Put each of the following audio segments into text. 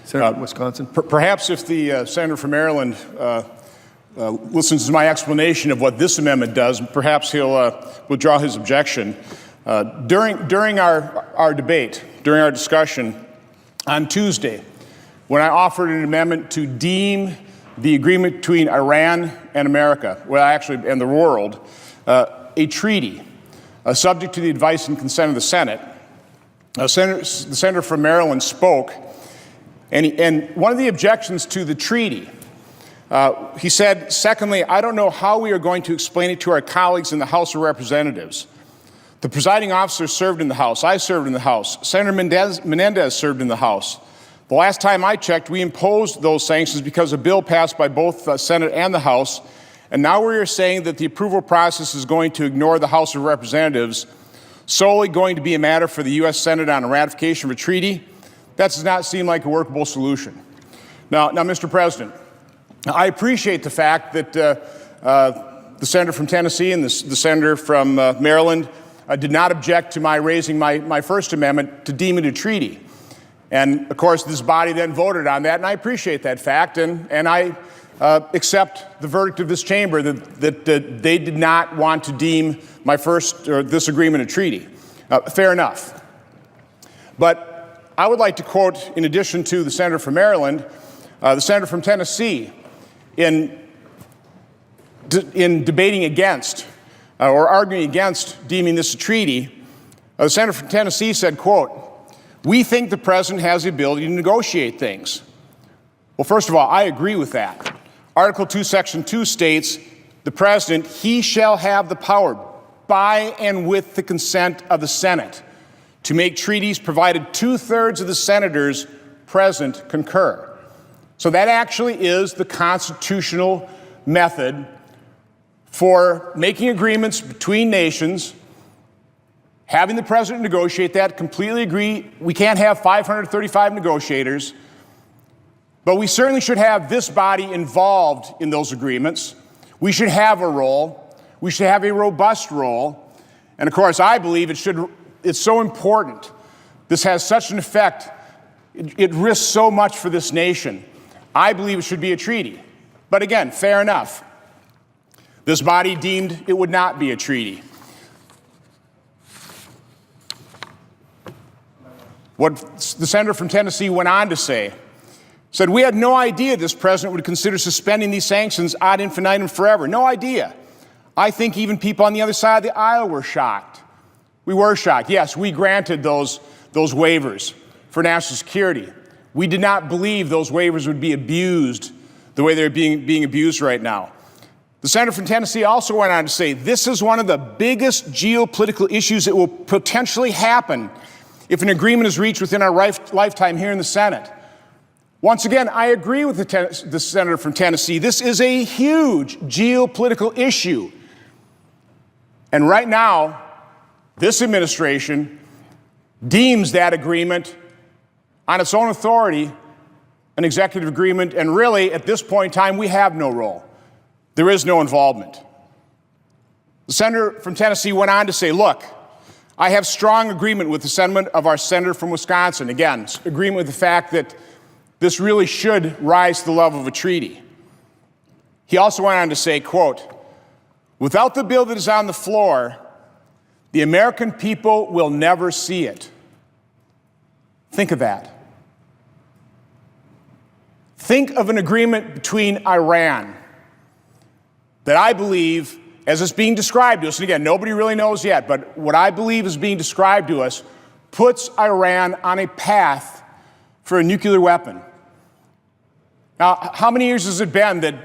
Senator from Wisconsin. Perhaps if the senator from Maryland listens to my explanation of what this amendment does, perhaps he'll withdraw his objection. During our debate, during our discussion on Tuesday, when I offered an amendment to deem the agreement between Iran and America, and the world, a treaty, subject to the advice and consent of the Senate, the senator from Maryland spoke, and one of the objections to the treaty, he said, secondly, I don't know how we are going to explain it to our colleagues in the House of Representatives. The presiding officer served in the House. I served in the House. Senator Menendez served in the House. The last time I checked, we imposed those sanctions because a bill passed by both the Senate and the House. And now we are saying that the approval process is going to ignore the House of Representatives, solely going to be a matter for the U.S. Senate on a ratification of a treaty. That does not seem like a workable solution. Now, Mr. President, I appreciate the fact that the senator from Tennessee and the senator from Maryland did not object to my raising my first amendment to deem it a treaty. And, of course, this body then voted on that, and I appreciate that fact, and I accept the verdict of this chamber that they did not want to deem this agreement a treaty. Fair enough. But I would like to quote, in addition to the senator from Maryland, the senator from Tennessee, in debating against or arguing against deeming this a treaty. The senator from Tennessee said, quote, "We think the president has the ability to negotiate things." Well, first of all, I agree with that. Article 2, Section 2 states, the president, he shall have the power, by and with the consent of the Senate, to make treaties provided 2/3 of the senators present concur. So that actually is the constitutional method for making agreements between nations, having the president negotiate that. Completely agree. We can't have 535 negotiators, but we certainly should have this body involved in those agreements. We should have a role. We should have a robust role. And of course, I believe it's so important. This has such an effect. It risks so much for this nation. I believe it should be a treaty. But again, fair enough. This body deemed it would not be a treaty. What the senator from Tennessee went on to say, said, "We had no idea this president would consider suspending these sanctions ad infinitum forever. No idea. I think even people on the other side of the aisle were shocked." We were shocked. Yes, we granted those waivers for national security. We did not believe those waivers would be abused the way they're being abused right now. The senator from Tennessee also went on to say, this is one of the biggest geopolitical issues that will potentially happen if an agreement is reached within our lifetime here in the Senate. Once again, I agree with the senator from Tennessee. This is a huge geopolitical issue. And right now, this administration deems that agreement on its own authority an executive agreement, and really, at this point in time, we have no role. There is no involvement. The senator from Tennessee went on to say, look, I have strong agreement with the sentiment of our senator from Wisconsin. Again, agreement with the fact that this really should rise to the level of a treaty. He also went on to say, quote, without the bill that is on the floor, the American people will never see it. Think of that. Think of an agreement between Iran that I believe, as it's being described to us, and again, nobody really knows yet, but what I believe is being described to us, puts Iran on a path for a nuclear weapon. Now, how many years has it been that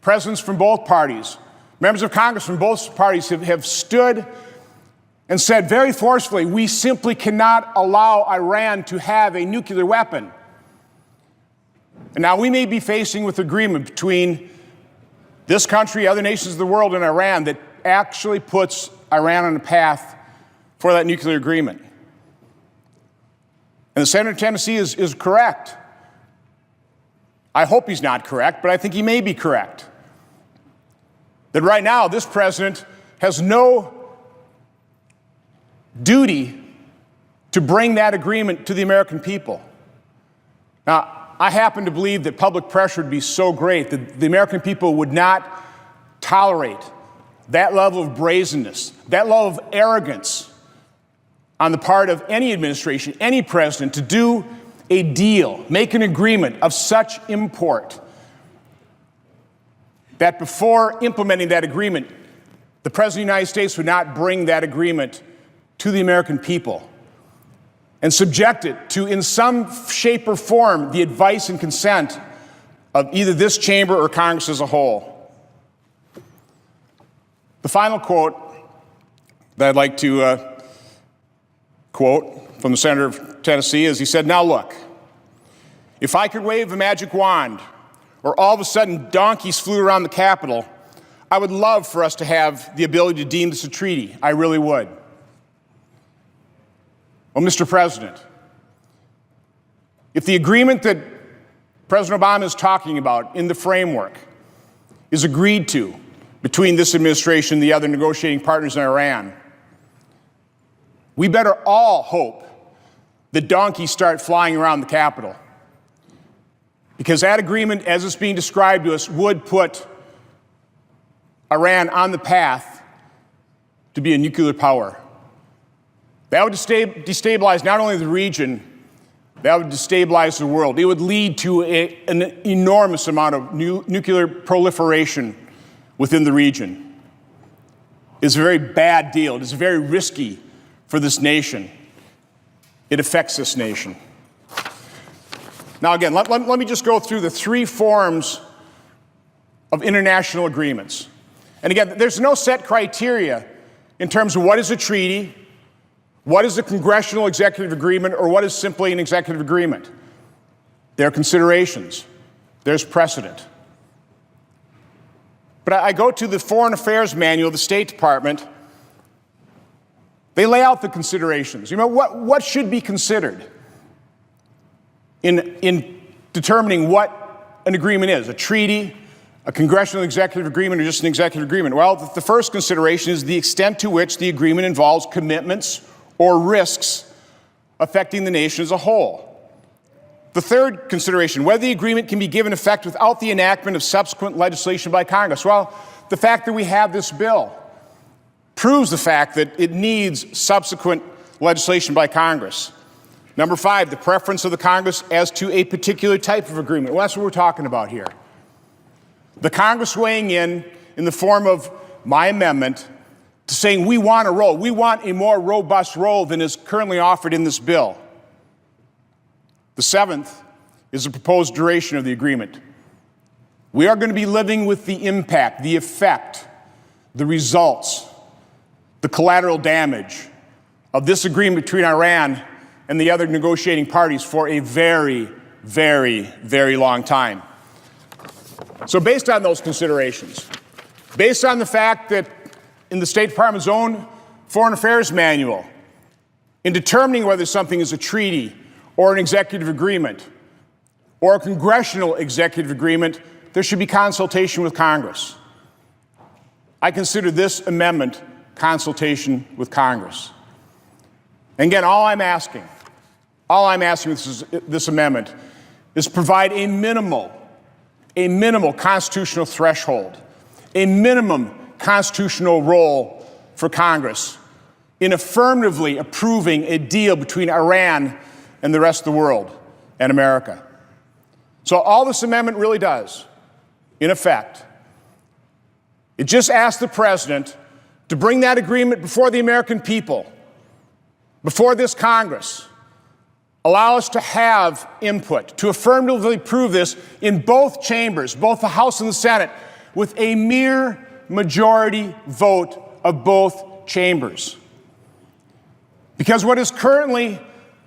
presidents from both parties, members of Congress from both parties have stood and said very forcefully, we simply cannot allow Iran to have a nuclear weapon? And now we may be facing with agreement between this country, other nations of the world, and Iran that actually puts Iran on a path for that nuclear agreement. And the senator of Tennessee is correct. I hope he's not correct, but I think he may be correct. That right now, this president has no duty to bring that agreement to the American people. Now, I happen to believe that public pressure would be so great that the American people would not tolerate that level of brazenness, that level of arrogance on the part of any administration, any president, to do a deal, make an agreement of such import that before implementing that agreement, the President of the United States would not bring that agreement to the American people and subject it to, in some shape or form, the advice and consent of either this chamber or Congress as a whole. The final quote that I'd like to quote from the senator of Tennessee is, he said, "Now look, if I could wave a magic wand or all of a sudden donkeys flew around the Capitol, I would love for us to have the ability to deem this a treaty. I really would." Well, Mr. President, if the agreement that President Obama is talking about in the framework is agreed to between this administration and the other negotiating partners in Iran, we better all hope that donkeys start flying around the Capitol. Because that agreement, as it's being described to us, would put Iran on the path to be a nuclear power. That would destabilize not only the region, that would destabilize the world. It would lead to an enormous amount of nuclear proliferation within the region. It's a very bad deal. It's very risky for this nation. It affects this nation. Now, again, let me just go through the three forms of international agreements. And again, there's no set criteria in terms of what is a treaty, what is a congressional executive agreement, or what is simply an executive agreement. There are considerations. There's precedent. But I go to the Foreign Affairs Manual of the State Department. They lay out the considerations. You know, what should be considered in determining what an agreement is, a treaty, a congressional executive agreement, or just an executive agreement? Well, the first consideration is the extent to which the agreement involves commitments or risks affecting the nation as a whole. The third consideration, whether the agreement can be given effect without the enactment of subsequent legislation by Congress. Well, the fact that we have this bill proves the fact that it needs subsequent legislation by Congress. Number 5, the preference of the Congress as to a particular type of agreement. Well, that's what we're talking about here. The Congress weighing in the form of my amendment to saying we want a more robust role than is currently offered in this bill. The 7th is the proposed duration of the agreement. We are going to be living with the impact, the effect, the results, the collateral damage of this agreement between Iran and the other negotiating parties for a very, very, very long time. So based on those considerations, based on the fact that in the State Department's own Foreign Affairs Manual, in determining whether something is a treaty or an executive agreement or a congressional executive agreement, there should be consultation with Congress. I consider this amendment consultation with Congress. And again, all I'm asking with this amendment is provide a minimal constitutional threshold, a minimum constitutional role for Congress in affirmatively approving a deal between Iran and the rest of the world and America. So all this amendment really does, in effect, it just asks the president to bring that agreement before the American people, before this Congress, allow us to have input, to affirmatively prove this in both chambers, both the House and the Senate, with a mere majority vote of both chambers. Because what is currently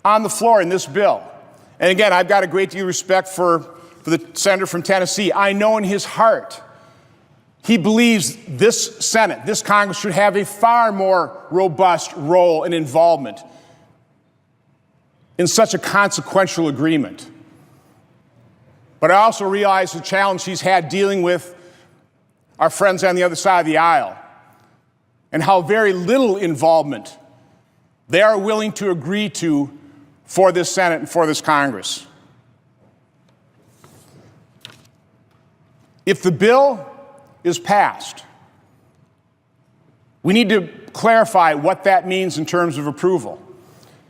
on the floor in this bill, and again, I've got a great deal of respect for the senator from Tennessee. I know in his heart he believes this Senate, this Congress, should have a far more robust role and involvement in such a consequential agreement. But I also realize the challenge he's had dealing with our friends on the other side of the aisle and how very little involvement they are willing to agree to for this Senate and for this Congress. If the bill is passed, we need to clarify what that means in terms of approval.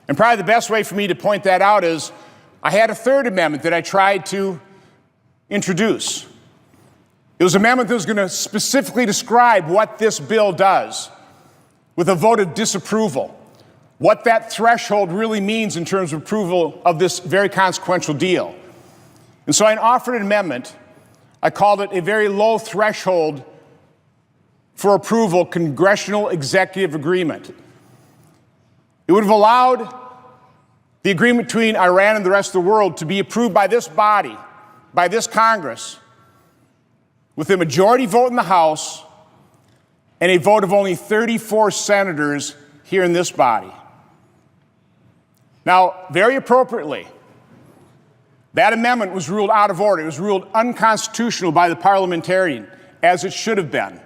And probably the best way for me to point that out is I had a third amendment that I tried to introduce. It was an amendment that was going to specifically describe what this bill does with a vote of disapproval, what that threshold really means in terms of approval of this very consequential deal. And so I offered an amendment. I called it a very low threshold for approval congressional executive agreement. It would have allowed the agreement between Iran and the rest of the world to be approved by this body, by this Congress, with a majority vote in the House and a vote of only 34 senators here in this body. Now, very appropriately, that amendment was ruled out of order. It was ruled unconstitutional by the parliamentarian, as it should have been,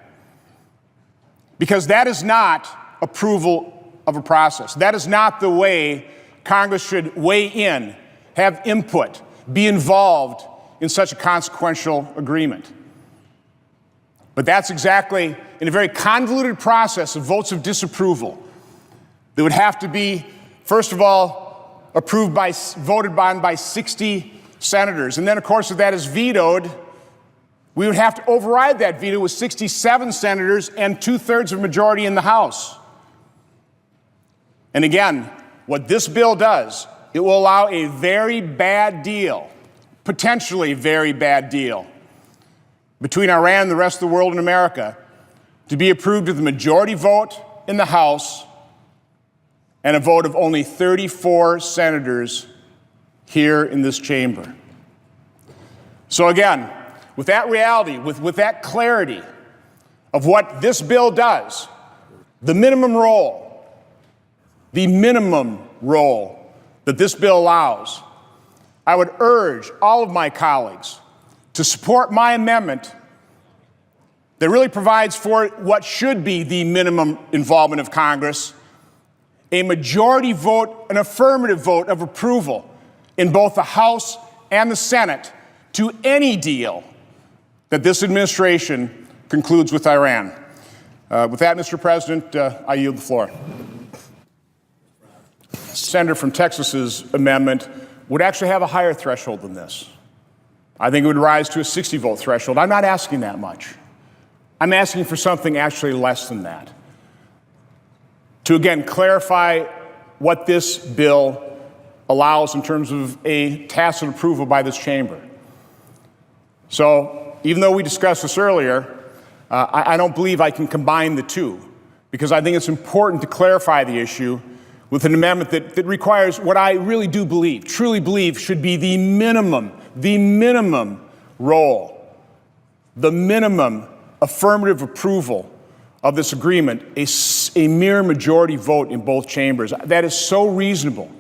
because that is not approval of a process. That is not the way Congress should weigh in, have input, be involved in such a consequential agreement. But that's exactly, in a very convoluted process of votes of disapproval, that would have to be, first of all, voted on by 60 senators. And then, of course, if that is vetoed, we would have to override that veto with 67 senators and 2/3 of majority in the House. And again, what this bill does, it will allow a very bad deal, potentially very bad deal, between Iran and the rest of the world and America to be approved with a majority vote in the House and a vote of only 34 senators here in this chamber. So again, with that reality, with that clarity of what this bill does, the minimum role that this bill allows, I would urge all of my colleagues to support my amendment that really provides for what should be the minimum involvement of Congress, a majority vote, an affirmative vote of approval in both the House and the Senate to any deal that this administration concludes with Iran. With that, Mr. President, I yield the floor. Senator from Texas's amendment would actually have a higher threshold than this. I think it would rise to a 60-vote threshold. I'm not asking that much. I'm asking for something actually less than that, to again clarify what this bill allows in terms of a tacit approval by this chamber. So even though we discussed this earlier, I don't believe I can combine the two, because I think it's important to clarify the issue with an amendment that requires what I really do believe, truly believe, should be the minimum role, the minimum affirmative approval of this agreement, a mere majority vote in both chambers. That is so reasonable.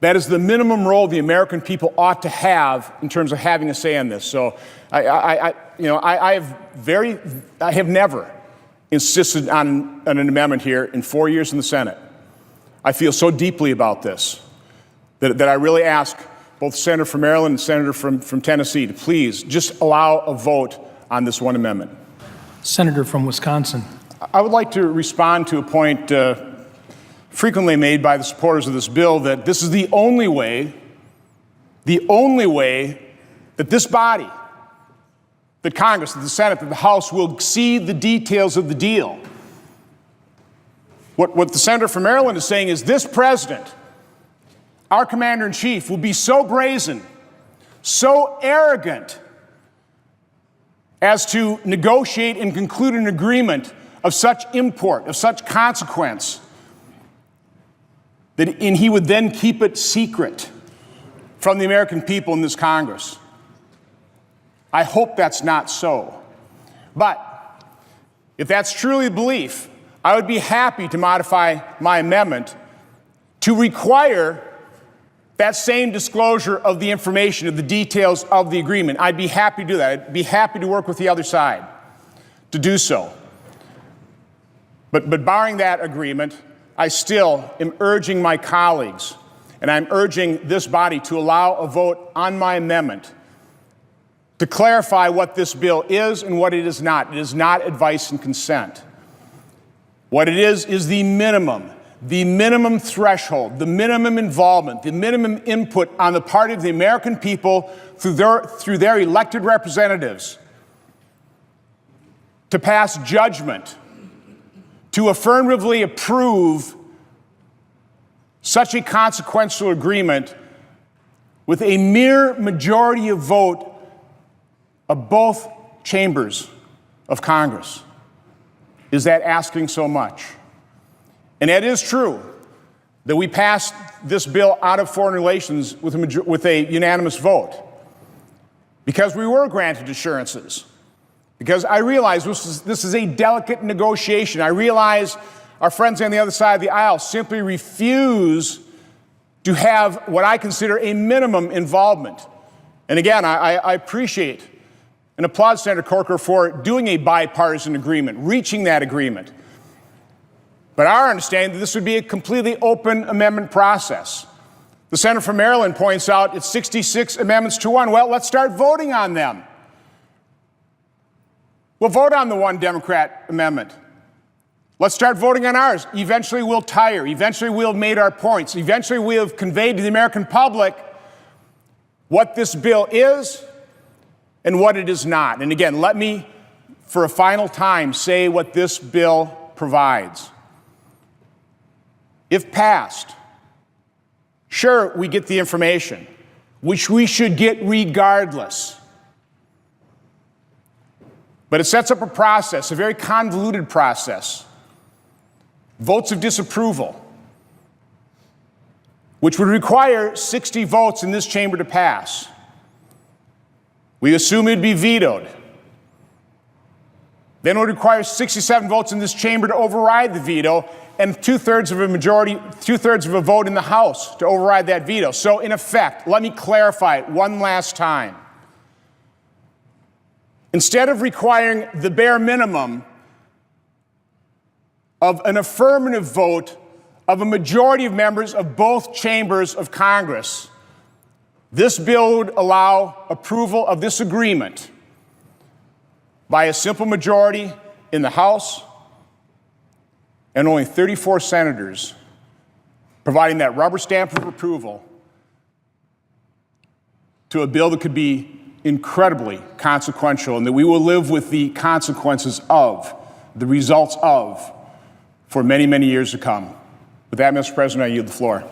That is the minimum role the American people ought to have in terms of having a say on this. So I have never insisted on an amendment here in 4 years in the Senate. I feel so deeply about this that I really ask both Senator from Maryland and Senator from Tennessee to please just allow a vote on this one amendment. Senator from Wisconsin. I would like to respond to a point frequently made by the supporters of this bill, that this is the only way that this body, that Congress, that the Senate, that the House will see the details of the deal. What the senator from Maryland is saying is this president, our commander-in-chief, will be so brazen, so arrogant as to negotiate and conclude an agreement of such import, of such consequence, and he would then keep it secret from the American people in this Congress. I hope that's not so. But if that's truly the belief, I would be happy to modify my amendment to require that same disclosure of the information, of the details of the agreement. I'd be happy to do that. I'd be happy to work with the other side to do so. But barring that agreement, I still am urging my colleagues, and I'm urging this body to allow a vote on my amendment to clarify what this bill is and what it is not. It is not advice and consent. What it is the minimum threshold, the minimum involvement, the minimum input on the part of the American people through their elected representatives to pass judgment, to affirmatively approve such a consequential agreement with a mere majority of vote of both chambers of Congress. Is that asking so much? And it is true that we passed this bill out of foreign relations with a unanimous vote because we were granted assurances. Because I realize this is a delicate negotiation. I realize our friends on the other side of the aisle simply refuse to have what I consider a minimum involvement. And again, I appreciate and applaud Senator Corker for doing a bipartisan agreement, reaching that agreement. But our understanding that this would be a completely open amendment process. The senator from Maryland points out it's 66 amendments to one. Well, let's start voting on them. We'll vote on the one Democrat amendment. Let's start voting on ours. Eventually we'll tire. Eventually we'll have made our points. Eventually we'll have conveyed to the American public what this bill is and what it is not. And again, let me, for a final time, say what this bill provides. If passed, sure, we get the information, which we should get regardless. But it sets up a process, a very convoluted process. Votes of disapproval, which would require 60 votes in this chamber to pass. We assume it would be vetoed. Then it would require 67 votes in this chamber to override the veto, and two-thirds of a vote in the House to override that veto. So in effect, let me clarify it one last time. Instead of requiring the bare minimum of an affirmative vote of a majority of members of both chambers of Congress, this bill would allow approval of this agreement by a simple majority in the House and only 34 senators, providing that rubber stamp of approval to a bill that could be incredibly consequential and that we will live with the consequences of, the results of, for many, many years to come. With that, Mr. President, I yield the floor.